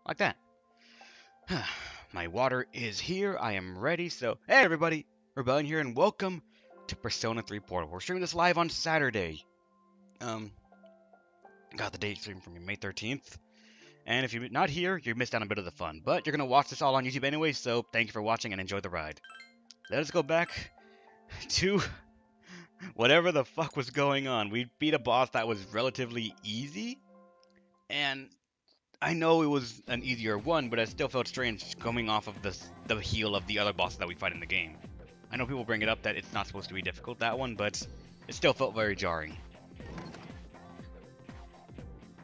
Like that. My water is here. I am ready. So, hey everybody, Rebellion here, and welcome to Persona 3 Portal. We're streaming this live on Saturday. Um, got the date stream from May 13th. And if you're not here, you missed out on a bit of the fun. But you're gonna watch this all on YouTube anyway, so thank you for watching and enjoy the ride. Let us go back to whatever the fuck was going on. We beat a boss that was relatively easy, and I know it was an easier one, but it still felt strange coming off of the heel of the other bosses that we fight in the game. I know people bring it up that it's not supposed to be difficult, that one, but it still felt very jarring.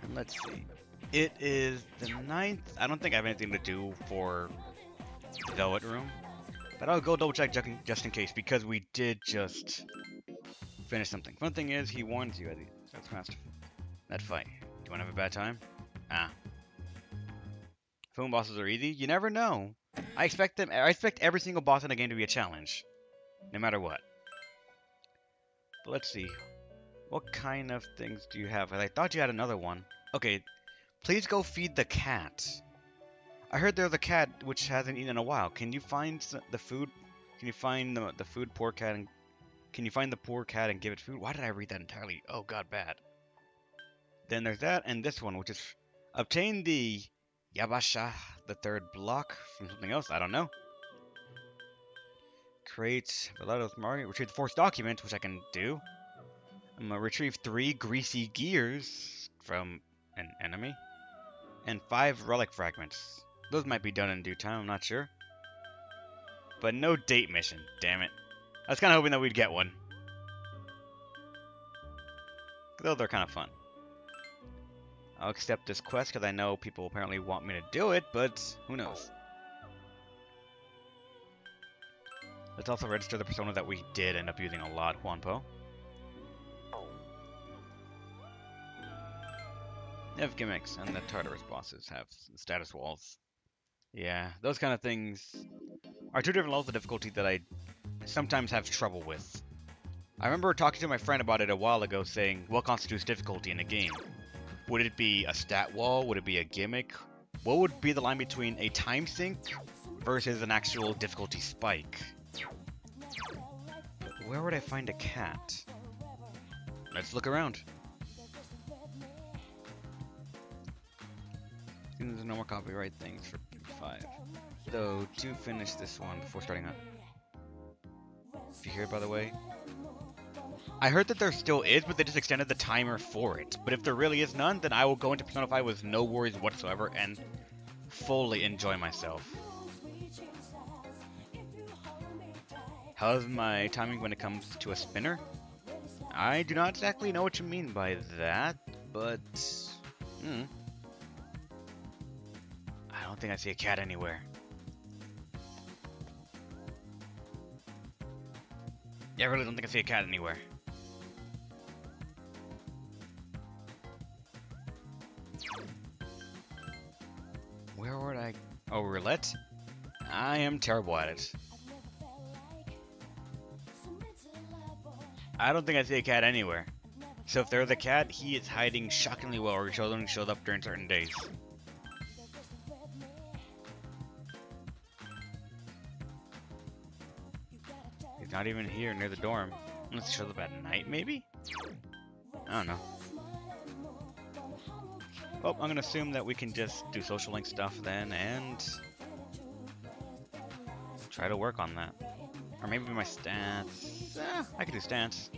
And let's see. It is the 9th. I don't think I have anything to do for the Velvet Room, but I'll go double check just in case, because we did just finish something. Fun thing is, he warns you that's fast. That fight. Do you want to have a bad time? Ah. Phone bosses are easy? You never know. I expect every single boss in the game to be a challenge. No matter what. But let's see. What kind of things do you have? I thought you had another one. Okay. Please go feed the cat. I heard there's a cat which hasn't eaten in a while. Can you find the food? Can you find the food poor cat and can you find the poor cat and give it food? Why did I read that entirely? Oh god, bad. Then there's that and this one, which is obtain the Yabasha, the third block from something else. I don't know. Create Valedo's Mario. Retrieve the fourth document, which I can do. I'm gonna retrieve 3 greasy gears from an enemy. And 5 relic fragments. Those might be done in due time, I'm not sure. But no date mission, damn it. I was kind of hoping that we'd get one. Those are kind of fun. I'll accept this quest because I know people apparently want me to do it, but who knows. Let's also register the persona that we did end up using a lot, Juanpo. They have gimmicks, and the Tartarus bosses have status walls. Yeah, those kind of things are 2 different levels of difficulty that I sometimes have trouble with. I remember talking to my friend about it a while ago, saying, what constitutes difficulty in a game? Would it be a stat wall? Would it be a gimmick? What would be the line between a time sink versus an actual difficulty spike? But where would I find a cat? Let's look around. There's no more copyright things for 5. So, to finish this one before starting up. If you hear it, by the way. I heard that there still is, but they just extended the timer for it. But if there really is none, then I will go into Persona 5 with no worries whatsoever and fully enjoy myself. How's my timing when it comes to a spinner? I do not exactly know what you mean by that, but... I don't think I see a cat anywhere. Yeah, I really don't think I see a cat anywhere. Where would I... Oh, roulette? I am terrible at it. I don't think I see a cat anywhere. So if there's a cat, he is hiding shockingly well, or he only shows up during certain days. He's not even here near the dorm. Unless he shows up at night, maybe? I don't know. Well, I'm gonna assume that we can just do social link stuff then, and try to work on that. Or maybe my stats. I could do stats.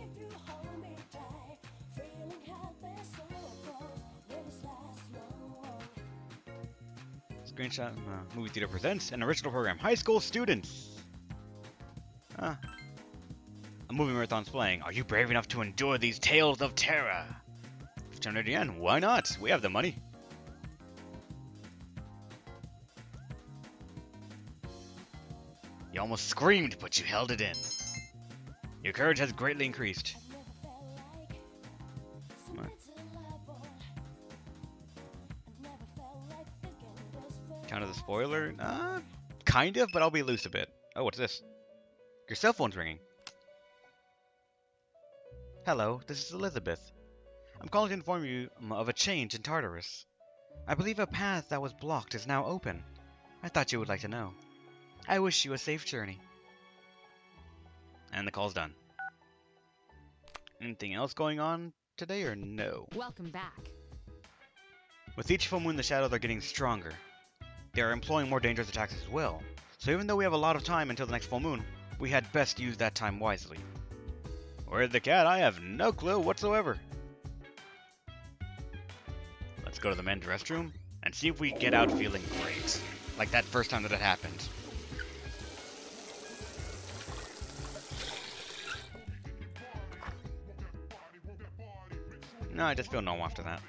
Screenshot. Movie Theater presents an original program. High school students. A movie marathon's playing. Are you brave enough to endure these tales of terror? 1500 yen. Why not? We have the money. You almost screamed, but you held it in. Your courage has greatly increased. Kind of the spoiler? Kind of, but I'll be loose a bit. Oh, what's this? Your cell phone's ringing. Hello, this is Elizabeth. I'm calling to inform you of a change in Tartarus. I believe a path that was blocked is now open. I thought you would like to know. I wish you a safe journey. And the call's done. Anything else going on today or no? Welcome back. With each full moon, the shadows are getting stronger. They are employing more dangerous attacks as well. So even though we have a lot of time until the next full moon, we had best use that time wisely. Where's the cat? I have no clue whatsoever. Let's go to the men's restroom and see if we get out feeling great. Like that first time that it happened. No, I just feel normal after that.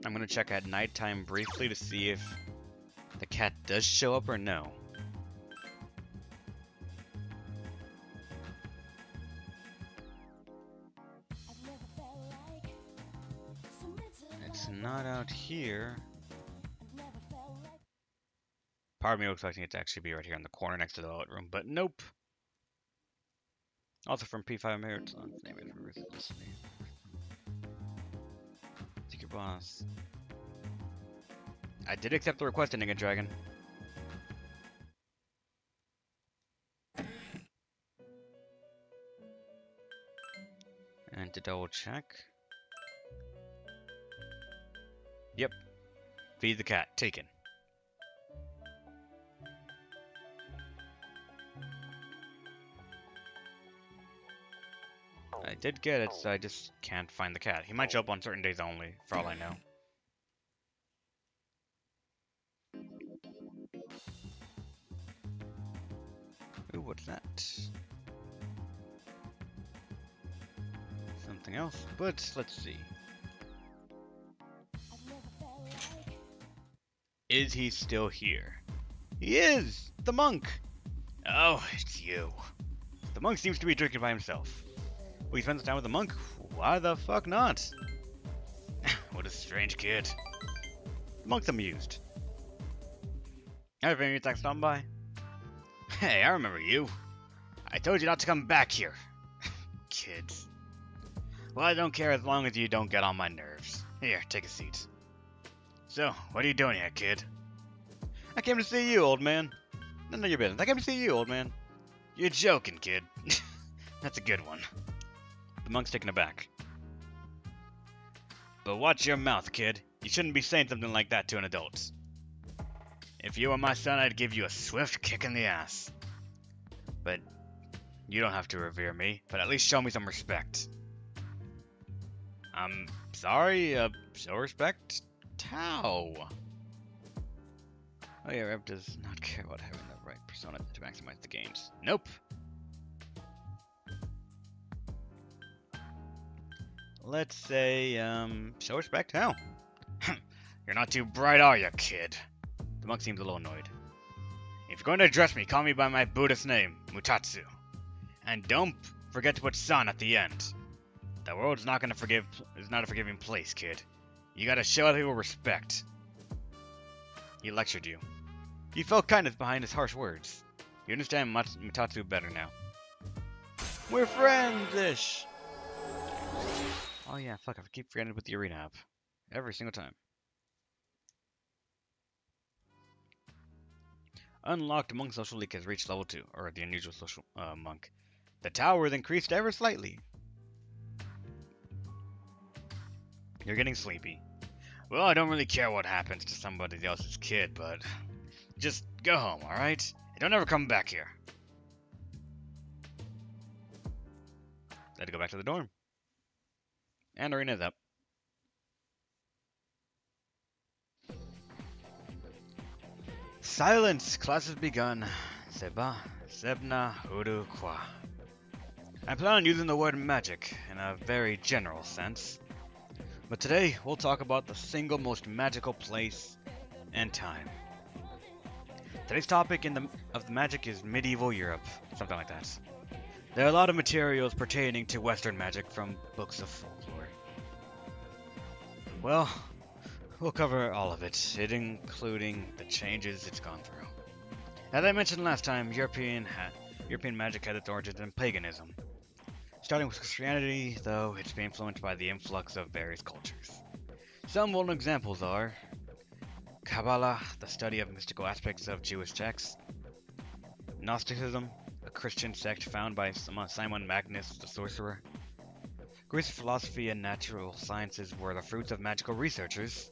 I'm gonna check at nighttime briefly to see if the cat does show up or no. It's not out here. Part of me was expecting it to actually be right here in the corner next to the toilet room, but nope. Also from P5 Marathon. Secret boss. I did accept the request, Ending a Dragon. And to double check. Yep. Feed the cat. Taken. I did get it, so I just can't find the cat. He might show up on certain days only, for all I know. Ooh, what's that? Something else, but let's see. Is he still here? He is! The monk! Oh, it's you. The monk seems to be drinking by himself. We spend some time with the monk? Why the fuck not? What a strange kid. The monk's amused. Have any attacks stopping by? Hey, I remember you. I told you not to come back here. Kids. Well, I don't care as long as you don't get on my nerves. Here, take a seat. So, what are you doing here, kid? I came to see you, old man. None of your business. I came to see you, old man. You're joking, kid. That's a good one. The monk's taken aback. But watch your mouth, kid. You shouldn't be saying something like that to an adult. If you were my son, I'd give you a swift kick in the ass. But you don't have to revere me, but at least show me some respect. I'm sorry, show respect? How? Oh yeah, Rev does not care about having the right persona to maximize the gains. Nope. Let's say, show respect? How? You're not too bright, are you, kid? The monk seems a little annoyed. If you're going to address me, call me by my Buddhist name, Mutatsu. And don't forget to put san at the end. The world's not gonna forgive, is not a forgiving place, kid. You gotta show other people respect. He lectured you. You felt kindness behind his harsh words. You understand Mutatsu better now. We're friends-ish! Oh yeah, fuck, I keep forgetting to put the arena up. Every single time. Unlocked monk social leak has reached level 2, or the unusual social monk. The tower has increased ever slightly. You're getting sleepy. Well, I don't really care what happens to somebody else's kid, but just go home, alright? Don't ever come back here. Had to go back to the dorm. And arena's up. Silence! Class has begun. Seba, Sebna, Udu, Kwa. I plan on using the word magic in a very general sense. But today, we'll talk about the single most magical place and time. Today's topic of the magic is medieval Europe, something like that. There are a lot of materials pertaining to Western magic from books of folklore. Well, we'll cover all of it, including the changes it's gone through. As I mentioned last time, European magic had its origins in paganism. Starting with Christianity, though, it's been influenced by the influx of various cultures. Some well-known examples are Kabbalah, the study of mystical aspects of Jewish texts; Gnosticism, a Christian sect founded by Simon Magnus the Sorcerer; Greek philosophy and natural sciences were the fruits of magical researchers.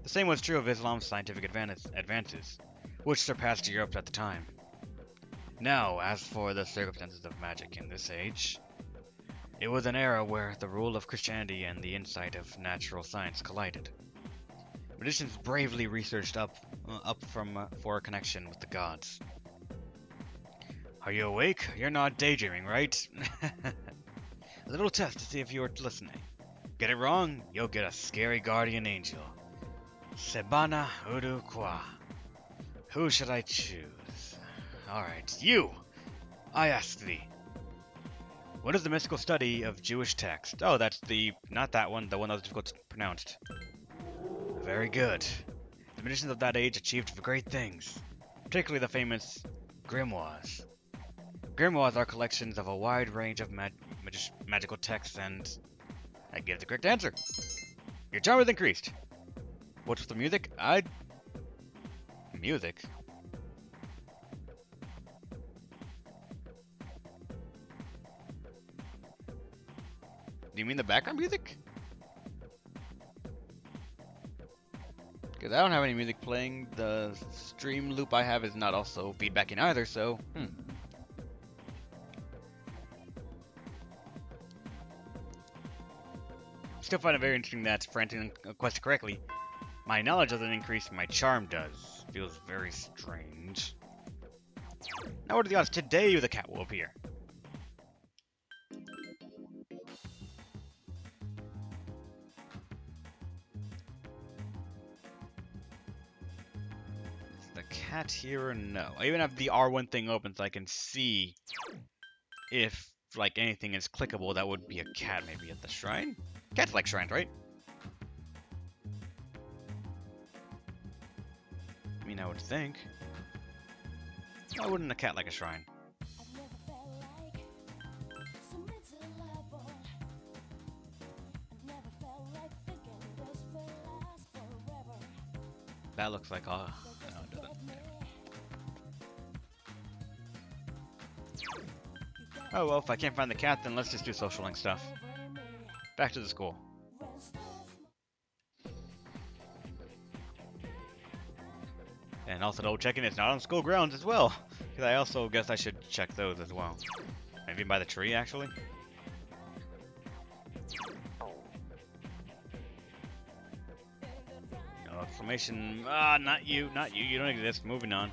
The same was true of Islam's scientific advances, which surpassed Europe at the time. Now, as for the circumstances of magic in this age, it was an era where the rule of Christianity and the insight of natural science collided. Magicians bravely researched for a connection with the gods. Are you awake? You're not daydreaming, right? A little test to see if you're listening. Get it wrong, you'll get a scary guardian angel. Sebana Udu Kwa. Who should I choose? Alright, you! I ask thee. What is the mystical study of Jewish text? Oh, that's not that one, the one that was difficult to pronounce. Very good. The magicians of that age achieved great things, particularly the famous grimoires. Grimoires are collections of a wide range of magical texts, and I give the correct answer. Your charm is increased. What's with the music? Music? Do you mean the background music? Because I don't have any music playing. The stream loop I have is not also feedbacking either, so Still find it very interesting that for answering a question correctly, my knowledge doesn't increase, my charm does. Feels very strange. Now what are the odds today the cat will appear? Is the cat here or no? I even have the R1 thing open so I can see if like anything is clickable that would be a cat maybe at the shrine? Cats like shrines, right? I mean, I would think. Why wouldn't a cat like a shrine? That looks like no, it doesn't. Oh well, if I can't find the cat, then let's just do social link stuff. Back to the school. And also double checking it's not on school grounds as well. Because I also guess I should check those as well. Maybe by the tree actually. No exclamation. Ah, not you, not you. You don't exist. Moving on.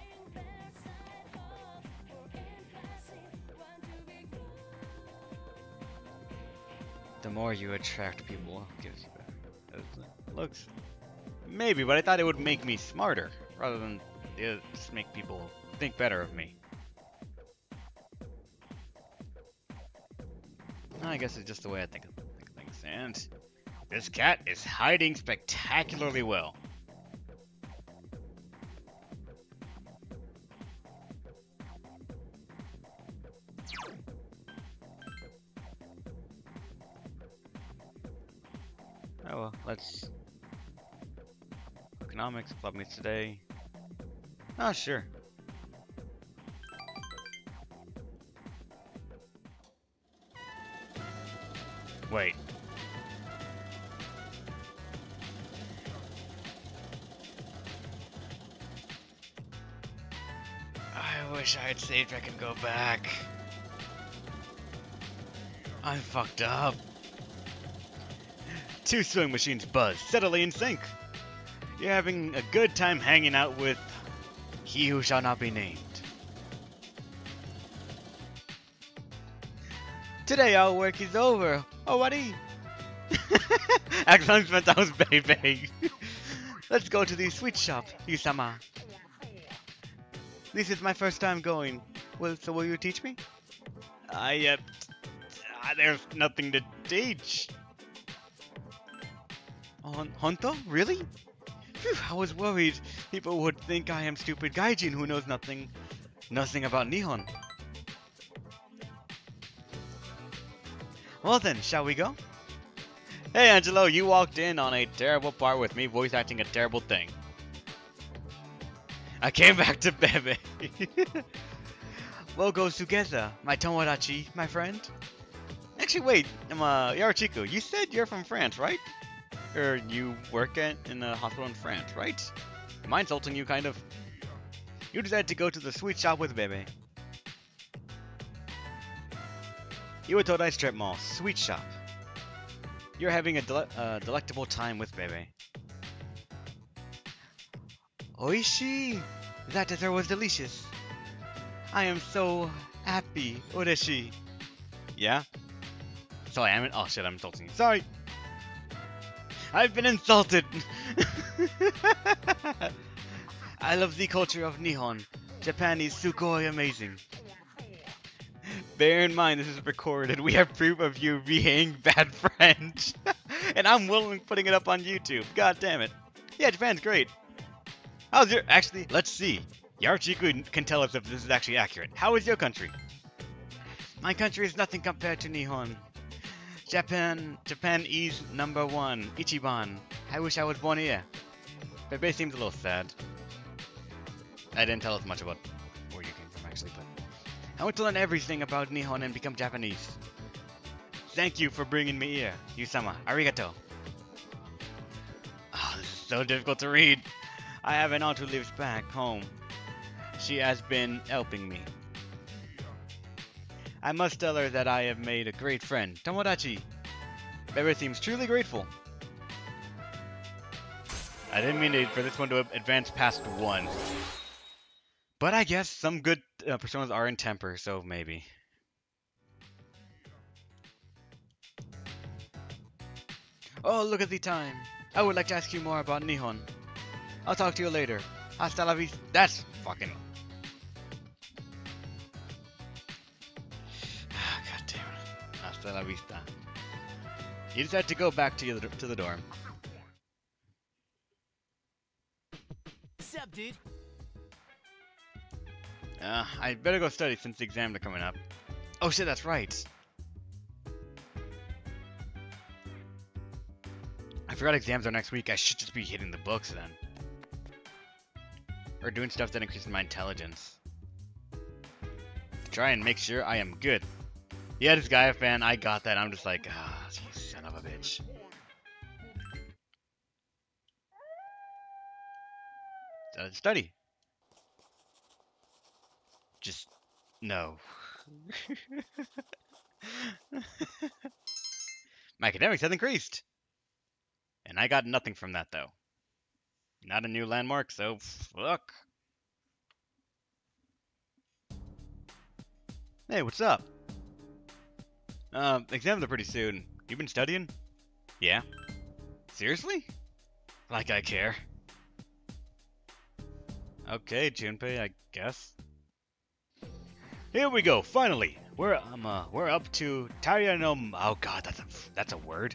The more you attract people, gives you better. Looks. Maybe, but I thought it would make me smarter rather than just make people think better of me. I guess it's just the way I think of things. And this cat is hiding spectacularly well. Oh well, let's... Economics, club meets today. Oh, sure. Wait. I wish I had saved I could go back. I'm fucked up. Two sewing machines buzz, steadily in sync. You're having a good time hanging out with he who shall not be named. Today our work is over. Already. Excellent, spent house, baby. Let's go to the sweet shop, Yusama. This is my first time going. Well, so will you teach me? There's nothing to teach. Honto? Really? Phew, I was worried people would think I am stupid gaijin who knows nothing about Nihon. Well then, shall we go? Hey Angelo, you walked in on a terrible part with me voice acting a terrible thing. I came back to Bebe. We'll go together, my tomodachi, my friend. Actually, wait, Yarachiku, you said you're from France, right? Or you work in a hospital in France, right? Am I insulting you, kind of? You decided to go to the sweet shop with Bebe. Iwatodai Strip Mall, sweet shop. You're having a delectable time with Bebe. Oishii! That dessert was delicious. I am so happy, Ureshi. Yeah? So I am. Oh shit, I'm insulting you. Sorry. I've been insulted. I love the culture of Nihon. Japan is sugoi amazing. Bear in mind, this is recorded. We have proof of you being bad French. And I'm willing putting it up on YouTube. God damn it. Yeah, Japan's great. How's your... Actually, let's see. Yarachiku can tell us if this is actually accurate. How is your country? My country is nothing compared to Nihon. Japan is number one. Ichiban. I wish I was born here. Bebe seems a little sad. I didn't tell us much about where you came from, actually, but... I want to learn everything about Nihon and become Japanese. Thank you for bringing me here, Yusama. Arigato. Oh, this is so difficult to read. I have an aunt who lives back home. She has been helping me. I must tell her that I have made a great friend. Tomodachi. Bebe seems truly grateful. I didn't mean for this one to advance past 1. But I guess some good personas are in temper, so maybe. Oh, look at the time. I would like to ask you more about Nihon. I'll talk to you later. Hasta la vista. That's fucking... God damn it. Hasta la vista. You decide to go back to the dorm. What's up, dude? I better go study since the exams are coming up. Oh shit, that's right. I forgot exams are next week. I should just be hitting the books then. Or doing stuff that increases my intelligence. To try and make sure I am good. Yeah, this Gaia fan, I got that. I'm just like, ah, you son of a bitch. Study. Just, no. My academics have increased. And I got nothing from that, though. Not a new landmark, so fuck. Hey, what's up? Exams are pretty soon. You been studying? Yeah. Seriously? Like I care. Okay, Junpei, I guess. Here we go, finally! We're up to Taira no... Oh god, that's a word.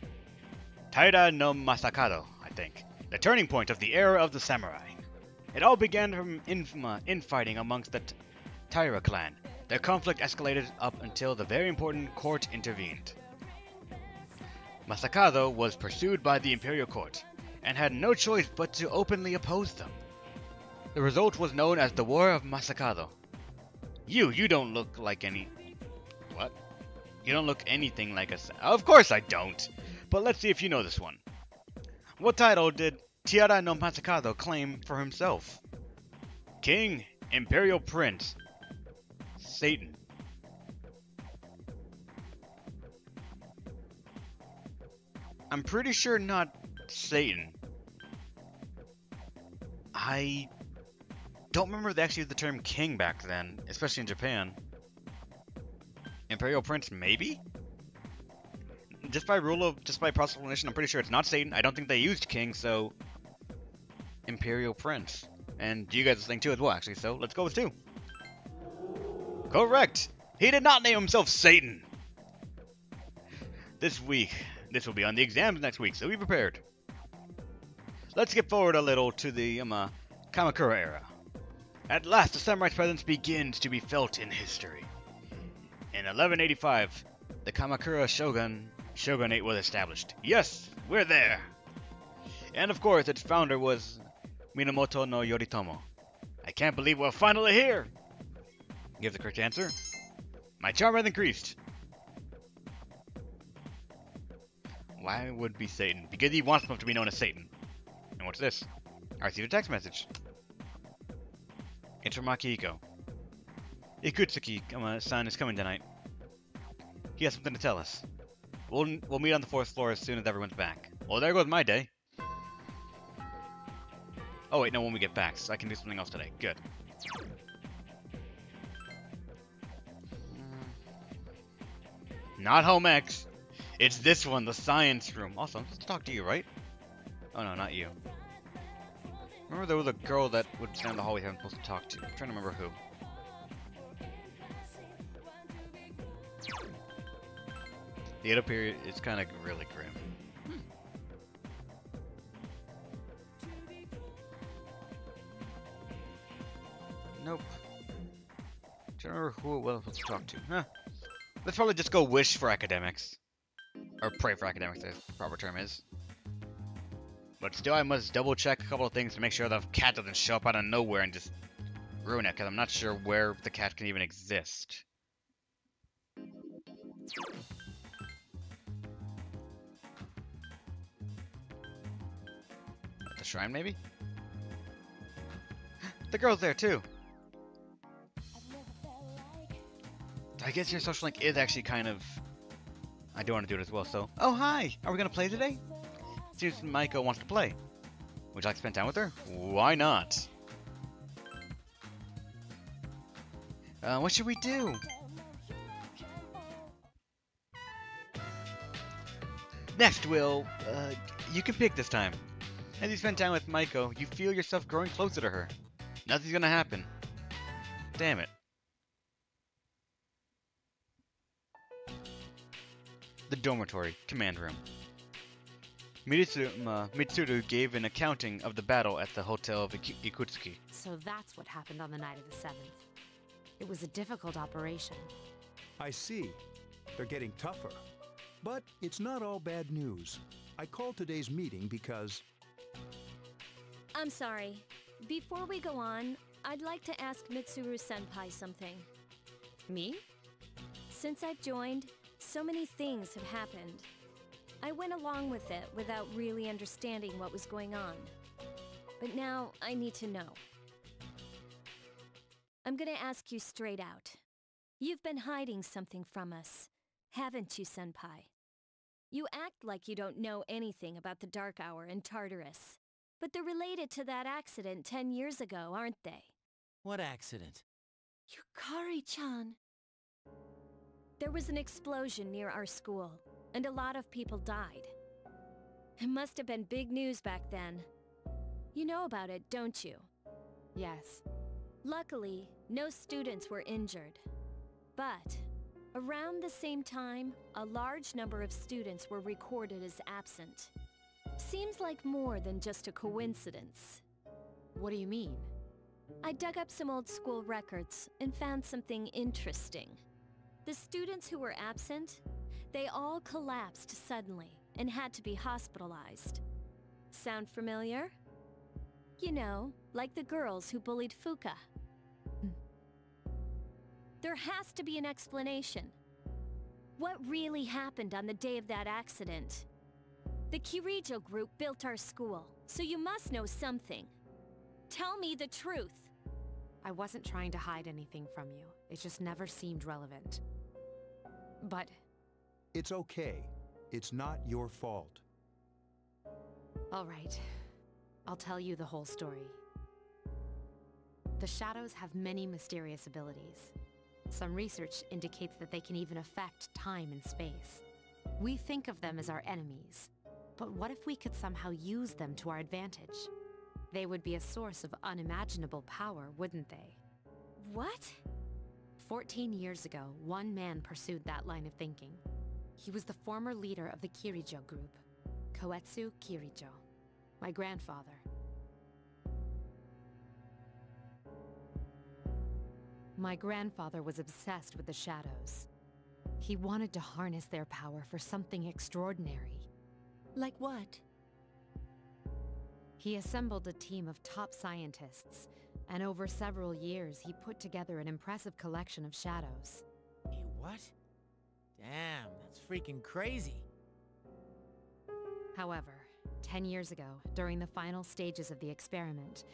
Taira no Masakado, I think. The turning point of the era of the samurai. It all began from infighting amongst the Taira clan. Their conflict escalated up until the very important court intervened. Masakado was pursued by the imperial court, and had no choice but to openly oppose them. The result was known as the War of Masakado. You don't look like any... What? You don't look anything like a... Of course I don't! But let's see if you know this one. What title did Taira no Masakado claim for himself? King, Imperial Prince, Satan. I'm pretty sure not Satan. I don't remember actually the term king back then, especially in Japan. Imperial Prince, maybe? Just by process of elimination, I'm pretty sure it's not Satan. I don't think they used king, so... Imperial Prince. And you guys think 2 as well, actually, so let's go with 2. Correct! He did not name himself Satan! This will be on the exams next week, so be prepared. Let's skip forward a little to the Kamakura era. At last, the samurai's presence begins to be felt in history. In 1185, The Kamakura Shogunate was established. Yes, we're there. And of course, its founder was Minamoto no Yoritomo. I can't believe we're finally here! Give the correct answer. My charm has increased. Why would it be Satan? Because he wants him to be known as Satan. And what's this? I received a text message. It's from Akihiko. Ikutsuki-san is coming tonight. He has something to tell us. We'll meet on the 4th floor as soon as everyone's back. Well, there goes my day. Oh wait, no, when we get back, so I can do something else today. Good. Not home X. It's this one, the science room. Also, I'm supposed to talk to you, right? Oh no, not you. Remember there was a girl that would stand in the hallway I'm supposed to talk to. I'm trying to remember who. The Edo period is kind of really grim. Nope. I'm trying to remember who it was supposed to talk to. Huh. Let's probably just go wish for academics. Or pray for academics, the proper term is. But still, I must double check a couple of things to make sure the cat doesn't show up out of nowhere and just ruin it, because I'm not sure where the cat can even exist. At the shrine, maybe? The girl's there, too! I guess your social link is actually kind of... I do want to do it as well, so... Oh, hi! Are we gonna play today? Seems Maiko wants to play. Would you like to spend time with her? Why not? What should we do? Next, Will, you can pick this time. As you spend time with Maiko, you feel yourself growing closer to her. Nothing's gonna happen. Damn it. The dormitory, command room. Mitsuru gave an accounting of the battle at the hotel of Ikutsuki. So that's what happened on the night of the 7th. It was a difficult operation. I see. They're getting tougher. But it's not all bad news. I called today's meeting because... I'm sorry. Before we go on, I'd like to ask Mitsuru-senpai something. Me? Since I've joined, so many things have happened. I went along with it without really understanding what was going on. But now I need to know. I'm gonna ask you straight out. You've been hiding something from us, haven't you, senpai? You act like you don't know anything about the Dark Hour and Tartarus. But they're related to that accident 10 years ago, aren't they? What accident? Yukari-chan. There was an explosion near our school, and a lot of people died. It must have been big news back then. You know about it, don't you? Yes. Luckily, no students were injured. But, around the same time, a large number of students were recorded as absent. Seems like more than just a coincidence. What do you mean? I dug up some old school records and found something interesting. The students who were absent, they all collapsed suddenly and had to be hospitalized. Sound familiar? You know, like the girls who bullied Fuka. There has to be an explanation. What really happened on the day of that accident? The Kirijo group built our school, so you must know something. Tell me the truth. I wasn't trying to hide anything from you. It just never seemed relevant. But... It's okay. It's not your fault. all right. I'll tell you the whole story. The shadows have many mysterious abilities. Some research indicates that they can even affect time and space. We think of them as our enemies. But what if we could somehow use them to our advantage? They would be a source of unimaginable power, wouldn't they? What? 14 years ago, one man pursued that line of thinking. He was the former leader of the Kirijo group, Koetsu Kirijo, my grandfather. My grandfather was obsessed with the shadows. He wanted to harness their power for something extraordinary. Like what? He assembled a team of top scientists, and over several years he put together an impressive collection of shadows. Hey, what? Damn, that's freaking crazy. However, 10 years ago, during the final stages of the experiment,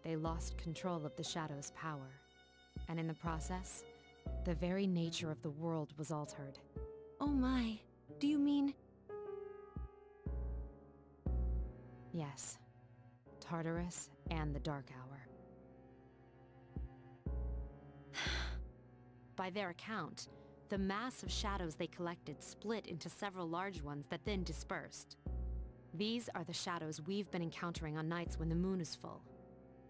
they lost control of the shadow's power. And in the process, the very nature of the world was altered. Oh my. Do you mean... Yes. Tartarus and the Dark Hour. By their account, the mass of shadows they collected split into several large ones that then dispersed. These are the shadows we've been encountering on nights when the moon is full.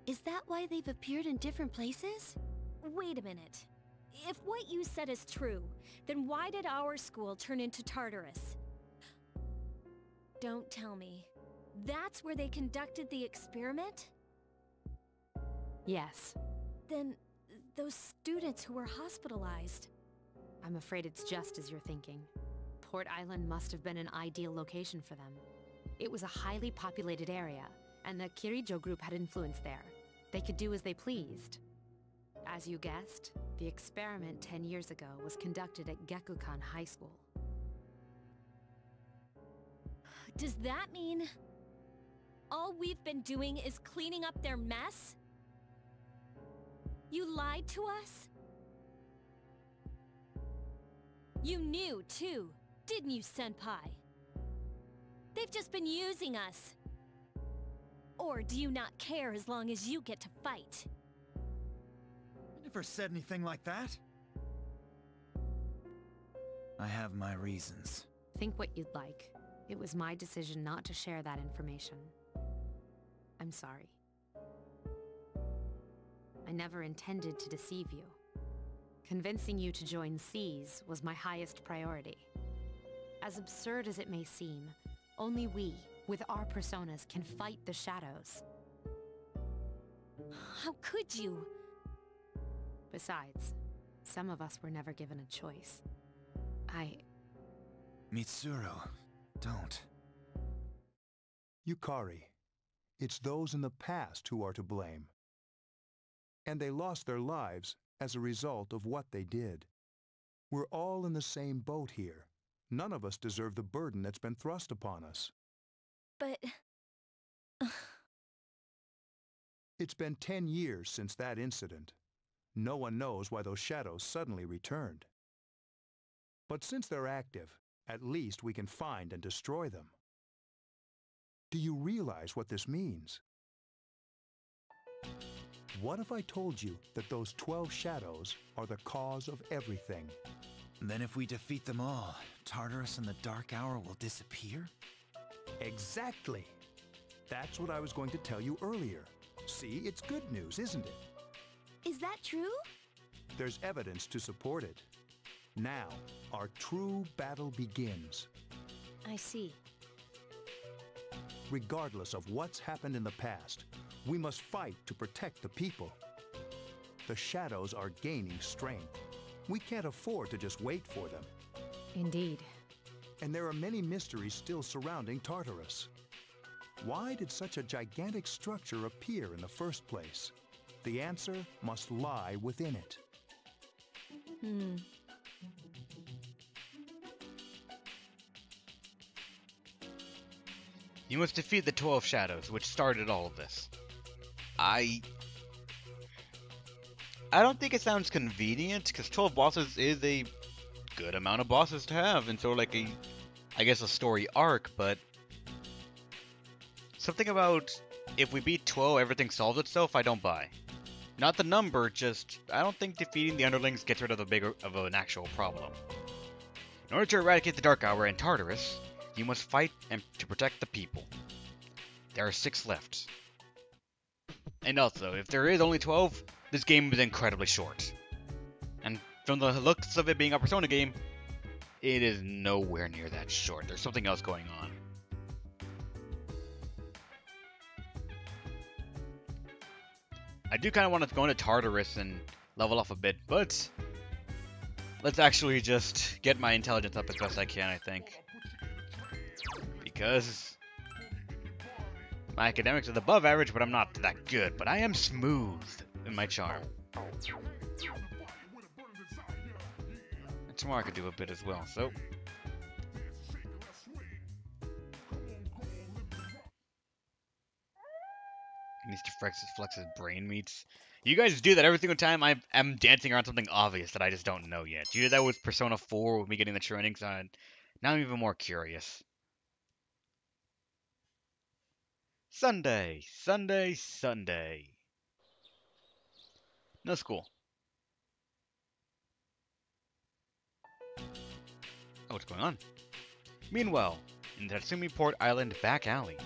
Is that why they've appeared in different places? Wait a minute. If what you said is true, then why did our school turn into Tartarus? Don't tell me. That's where they conducted the experiment? Yes. Then, those students who were hospitalized... I'm afraid it's just as you're thinking. Port Island must have been an ideal location for them. It was a highly populated area, and the Kirijo group had influence there. They could do as they pleased. As you guessed, the experiment 10 years ago was conducted at Gekukan High School. Does that mean... all we've been doing is cleaning up their mess? You lied to us? You knew, too, didn't you, Senpai? They've just been using us. Or do you not care as long as you get to fight? I never said anything like that. I have my reasons. Think what you'd like. It was my decision not to share that information. I'm sorry. I never intended to deceive you. Convincing you to join SEAS was my highest priority. As absurd as it may seem, only we, with our personas, can fight the shadows. How could you? Besides, some of us were never given a choice. Mitsuru, don't. Yukari, it's those in the past who are to blame. And they lost their lives as a result of what they did. We're all in the same boat here. None of us deserve the burden that's been thrust upon us. But... It's been 10 years since that incident. No one knows why those shadows suddenly returned. But since they're active, at least we can find and destroy them. Do you realize what this means? What if I told you that those 12 shadows are the cause of everything? Then if we defeat them all, Tartarus and the Dark Hour will disappear? Exactly! That's what I was going to tell you earlier. See, it's good news, isn't it? is that true? There's evidence to support it. Now, our true battle begins. I see. Regardless of what's happened in the past, we must fight to protect the people. The shadows are gaining strength. We can't afford to just wait for them. Indeed. And there are many mysteries still surrounding Tartarus. Why did such a gigantic structure appear in the first place? The answer must lie within it. You must defeat the 12 shadows, which started all of this. I don't think it sounds convenient, because 12 bosses is a good amount of bosses to have, and so like I guess a story arc, but something about if we beat 12, everything solves itself, I don't buy. Not the number, just I don't think defeating the underlings gets rid of an actual problem. In order to eradicate the Dark Hour and Tartarus, you must fight and to protect the people. There are 6 left. And also, if there is only 12, this game is incredibly short. And from the looks of it being a Persona game, it is nowhere near that short. There's something else going on. I do kind of want to go into Tartarus and level off a bit, but let's actually just get my intelligence up as best I can, I think. Because my academics are above average, but I'm not that good. But I am smooth in my charm. And tomorrow I could do a bit as well, so... He needs to flex his brain meats. You guys do that every single time I'm dancing around something obvious that I just don't know yet. You did that with Persona 4 with me getting the trainings on. Now I'm even more curious. Sunday, Sunday, Sunday. No school. Oh, what's going on? Meanwhile, in the Tatsumi Port Island back alley.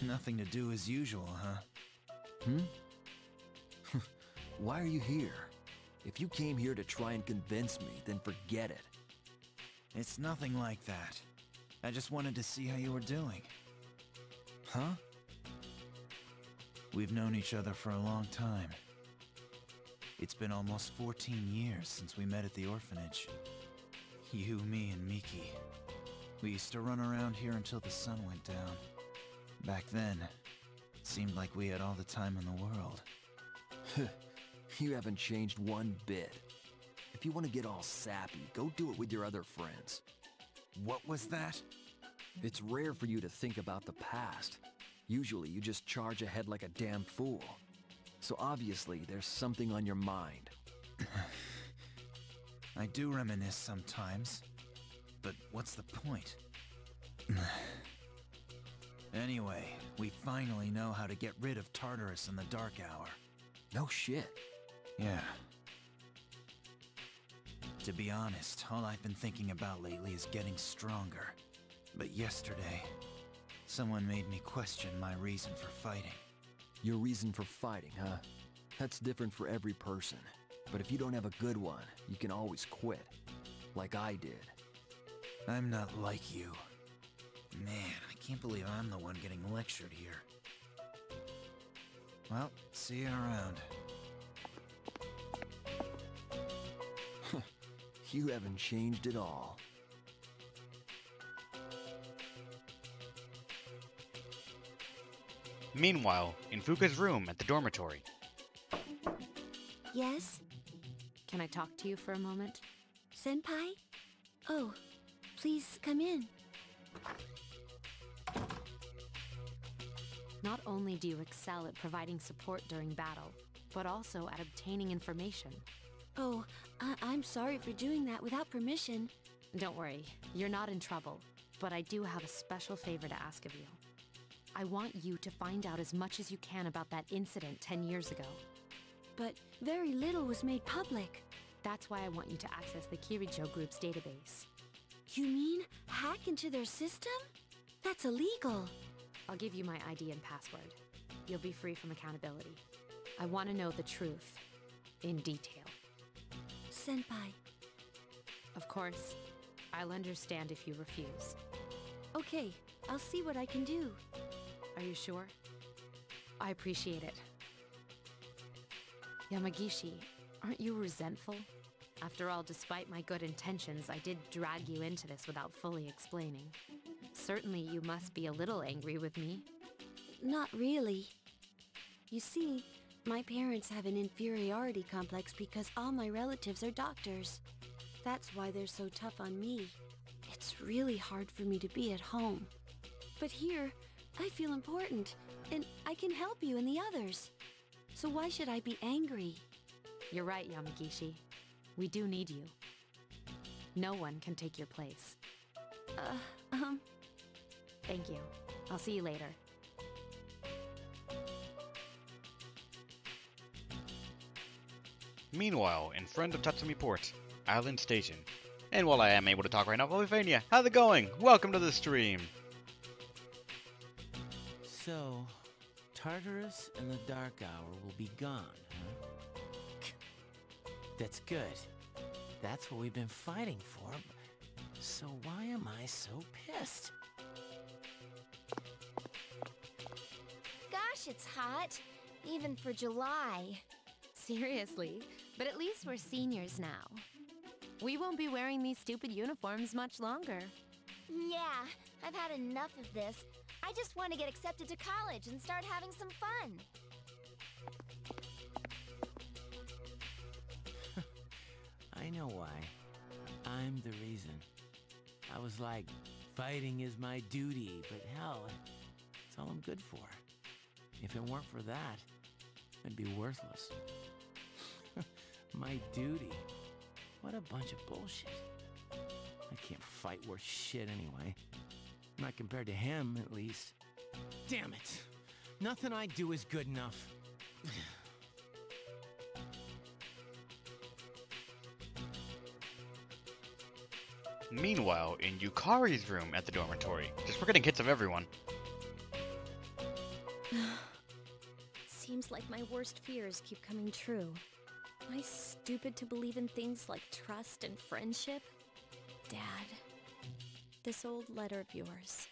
Nothing to do as usual, huh? Why are you here? If you came here to try and convince me, then forget it. It's nothing like that. I just wanted to see how you were doing. Huh? We've known each other for a long time. It's been almost 14 years since we met at the orphanage. You, me, and Miki. We used to run around here until the sun went down. Back then, it seemed like we had all the time in the world. You haven't changed one bit. If you want to get all sappy, go do it with your other friends. What was that? It's rare for you to think about the past. Usually you just charge ahead like a damn fool. So obviously there's something on your mind. I do reminisce sometimes, but what's the point? Anyway, we finally know how to get rid of Tartarus in the Dark Hour. No shit. Yeah. To be honest, all I've been thinking about lately is getting stronger. But yesterday, someone made me question my reason for fighting. Your reason for fighting, huh? That's different for every person. But if you don't have a good one, you can always quit. Like I did. I'm not like you. Man, I can't believe I'm the one getting lectured here. Well, see you around. You haven't changed at all. Meanwhile, in Fuka's room at the dormitory. Yes? Can I talk to you for a moment? Senpai? Oh, please come in. Not only do you excel at providing support during battle, but also at obtaining information. Oh, I'm sorry for doing that without permission. Don't worry, you're not in trouble, but I do have a special favor to ask of you. I want you to find out as much as you can about that incident 10 years ago. But very little was made public. That's why I want you to access the Kirijo Group's database. You mean hack into their system? That's illegal. I'll give you my ID and password. You'll be free from accountability. I want to know the truth, in detail. Senpai. Of course, I'll understand if you refuse. Okay, I'll see what I can do. Are you sure? I appreciate it. Yamagishi, aren't you resentful? After all, despite my good intentions, I did drag you into this without fully explaining. Certainly you must be a little angry with me. Not really. You see, my parents have an inferiority complex because all my relatives are doctors. That's why they're so tough on me. It's really hard for me to be at home. But here, I feel important, and I can help you and the others. So why should I be angry? You're right, Yamagishi. We do need you. No one can take your place. Thank you. I'll see you later. Meanwhile, in front of Tatsumi Port, Island Station. And while I am able to talk right now, Polyphania, how's it going? Welcome to the stream. So, Tartarus and the Dark Hour will be gone, huh? That's good. That's what we've been fighting for. So why am I so pissed? Gosh, it's hot. Even for July. Seriously, But at least we're seniors now. We won't be wearing these stupid uniforms much longer. Yeah, I've had enough of this. I just want to get accepted to college and start having some fun. I know why. I'm the reason. I was like, fighting is my duty, but hell, it's all I'm good for. If it weren't for that, I'd be worthless. My duty? What a bunch of bullshit. I can't fight worth shit anyway. Not compared to him, at least. Damn it! Nothing I do is good enough. Meanwhile, in Yukari's room at the dormitory, just we're getting hits of everyone. Seems like my worst fears keep coming true. Am I stupid to believe in things like trust and friendship? Dad, this old letter of yours.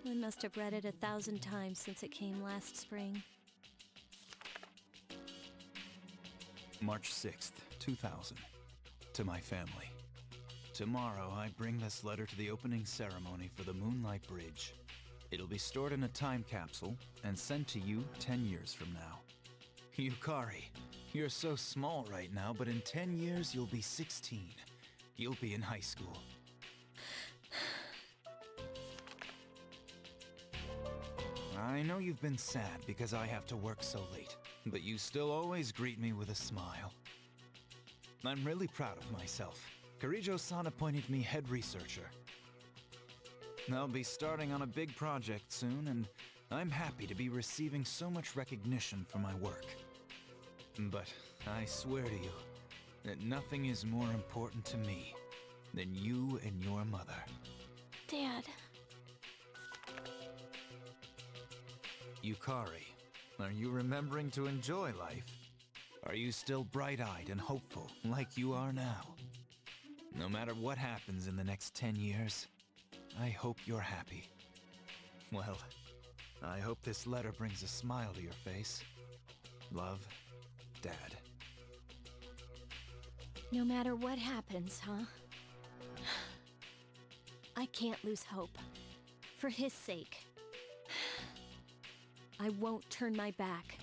I must have read it 1,000 times since it came last spring. March 6th, 2000. To my family. Tomorrow, I bring this letter to the opening ceremony for the Moonlight Bridge. It'll be stored in a time capsule and sent to you 10 years from now. Yukari, you're so small right now, but in 10 years you'll be 16. You'll be in high school. I know you've been sad because I have to work so late, but you still always greet me with a smile. I'm really proud of myself. Kirijo-san appointed me head researcher. I'll be starting on a big project soon, and I'm happy to be receiving so much recognition for my work. But I swear to you that nothing is more important to me than you and your mother. Dad. Yukari, are you remembering to enjoy life? Are you still bright-eyed and hopeful like you are now? No matter what happens in the next 10 years, I hope you're happy. Well, I hope this letter brings a smile to your face. Love, Dad. No matter what happens, huh? I can't lose hope. For his sake. I won't turn my back.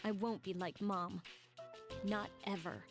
I won't be like Mom. Not ever.